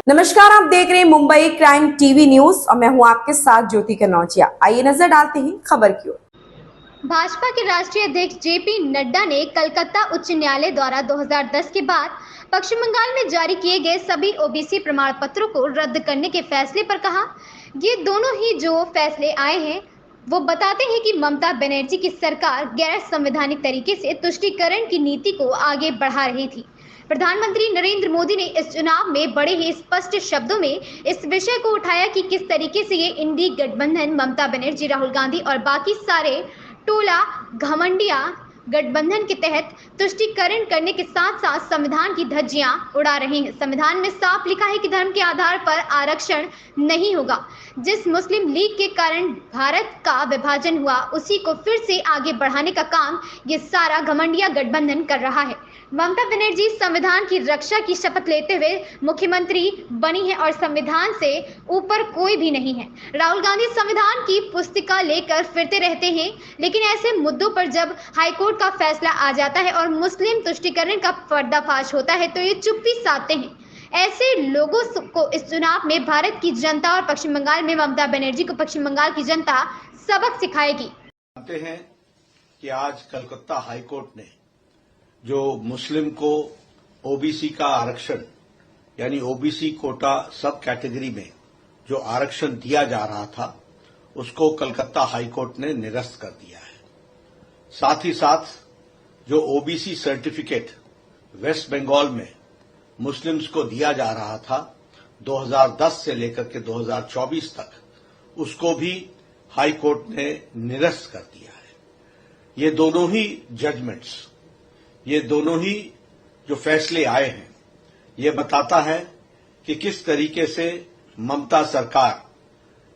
नमस्कार, आप देख रहे हैं मुंबई क्राइम टीवी न्यूज और मैं हूं आपके साथ ज्योति कनौजिया। आइए नजर डालते हैं खबर की ओर। भाजपा के राष्ट्रीय अध्यक्ष जेपी नड्डा ने कलकत्ता उच्च न्यायालय द्वारा 2010 के बाद पश्चिम बंगाल में जारी किए गए सभी ओबीसी प्रमाण पत्रों को रद्द करने के फैसले पर कहा, ये दोनों ही जो फैसले आए हैं वो बताते हैं कि ममता बनर्जी की सरकार गैर संवैधानिक तरीके से तुष्टीकरण की नीति को आगे बढ़ा रही थी। प्रधानमंत्री नरेंद्र मोदी ने इस चुनाव में बड़े ही स्पष्ट शब्दों में इस विषय को उठाया कि किस तरीके से ये इंडी गठबंधन ममता बनर्जी, राहुल गांधी और बाकी सारे टोला घमंडिया गठबंधन के तहत तुष्टीकरण करने के साथ साथ संविधान की धज्जियां उड़ा रहे हैं। संविधान में साफ लिखा है कि धर्म के आधार पर आरक्षण नहीं होगा। जिस मुस्लिम लीग के कारण भारत का विभाजन हुआ उसी को फिर से आगे बढ़ाने का काम ये सारा घमंडिया गठबंधन कर रहा है। ममता बनर्जी संविधान की रक्षा की शपथ लेते हुए मुख्यमंत्री बनी है और संविधान से ऊपर कोई भी नहीं है। राहुल गांधी संविधान की पुस्तिका लेकर फिरते रहते हैं, लेकिन ऐसे मुद्दों पर जब हाईकोर्ट का फैसला आ जाता है और मुस्लिम तुष्टीकरण का पर्दाफाश होता है तो ये चुप्पी साधते हैं। ऐसे लोगों को इस चुनाव में भारत की जनता और पश्चिम बंगाल में ममता बनर्जी को पश्चिम बंगाल की जनता सबक सिखाएगी। जानते हैं कि आज कलकत्ता हाईकोर्ट ने जो मुस्लिम को ओबीसी का आरक्षण यानी ओबीसी कोटा सब कैटेगरी में जो आरक्षण दिया जा रहा था उसको कलकत्ता हाईकोर्ट ने निरस्त कर दिया है। साथ ही साथ जो ओबीसी सर्टिफिकेट वेस्ट बंगाल में मुस्लिम्स को दिया जा रहा था 2010 से लेकर के 2024 तक, उसको भी हाईकोर्ट ने निरस्त कर दिया है। ये दोनों ही जजमेंट्स, ये दोनों ही जो फैसले आए हैं, ये बताता है कि किस तरीके से ममता सरकार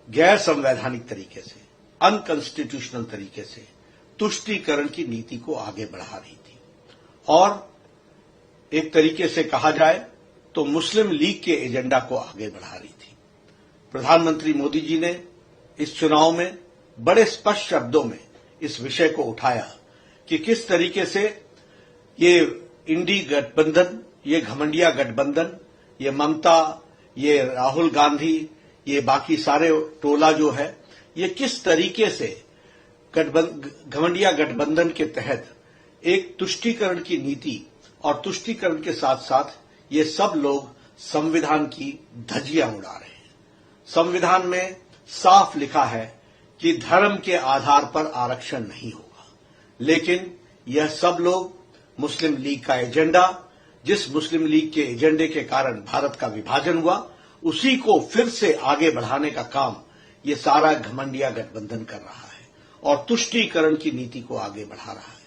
गैर संवैधानिक तरीके से, अनकॉन्स्टिट्यूशनल तरीके से तुष्टीकरण की नीति को आगे बढ़ा रही थी और एक तरीके से कहा जाए तो मुस्लिम लीग के एजेंडा को आगे बढ़ा रही थी। प्रधानमंत्री मोदी जी ने इस चुनाव में बड़े स्पष्ट शब्दों में इस विषय को उठाया कि किस तरीके से ये इंडी गठबंधन, ये घमंडिया गठबंधन, ये ममता, ये राहुल गांधी, ये बाकी सारे टोला जो है, ये किस तरीके से घमंडिया गठबंधन के तहत एक तुष्टीकरण की नीति और तुष्टीकरण के साथ साथ ये सब लोग संविधान की धज्जियां उड़ा रहे हैं। संविधान में साफ लिखा है कि धर्म के आधार पर आरक्षण नहीं होगा, लेकिन यह सब लोग मुस्लिम लीग का एजेंडा, जिस मुस्लिम लीग के एजेंडे के कारण भारत का विभाजन हुआ, उसी को फिर से आगे बढ़ाने का काम ये सारा घमंडिया गठबंधन कर रहा है और तुष्टीकरण की नीति को आगे बढ़ा रहा है।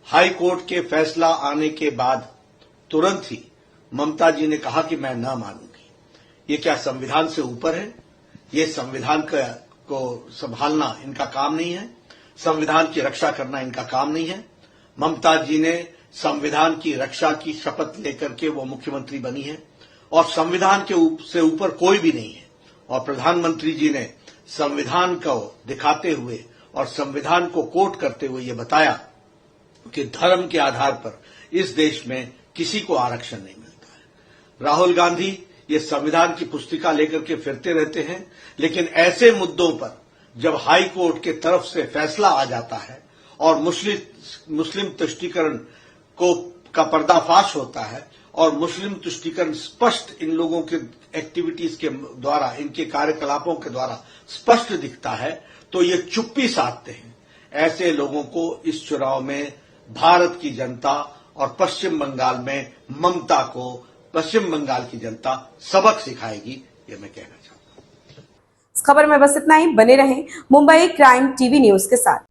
हाई कोर्ट के फैसला आने के बाद तुरंत ही ममता जी ने कहा कि मैं न मानूंगी। ये क्या संविधान से ऊपर है? ये संविधान को संभालना इनका काम नहीं है, संविधान की रक्षा करना इनका काम नहीं है। ममता जी ने संविधान की रक्षा की शपथ लेकर के वो मुख्यमंत्री बनी है और संविधान के से ऊपर कोई भी नहीं है। और प्रधानमंत्री जी ने संविधान को दिखाते हुए और संविधान को कोट करते हुए ये बताया कि धर्म के आधार पर इस देश में किसी को आरक्षण नहीं मिलता है। राहुल गांधी ये संविधान की पुस्तिका लेकर के फिरते रहते हैं, लेकिन ऐसे मुद्दों पर जब हाई कोर्ट के तरफ से फैसला आ जाता है और मुस्लिम तुष्टीकरण का पर्दाफाश होता है और मुस्लिम तुष्टीकरण स्पष्ट इन लोगों के एक्टिविटीज के द्वारा, इनके कार्यकलापों के द्वारा स्पष्ट दिखता है, तो ये चुप्पी साधते हैं। ऐसे लोगों को इस चुनाव में भारत की जनता और पश्चिम बंगाल में ममता को पश्चिम बंगाल की जनता सबक सिखाएगी, ये मैं कहना चाहता हूं। इस खबर में बस इतना ही। बने रहें मुंबई क्राइम टीवी न्यूज के साथ।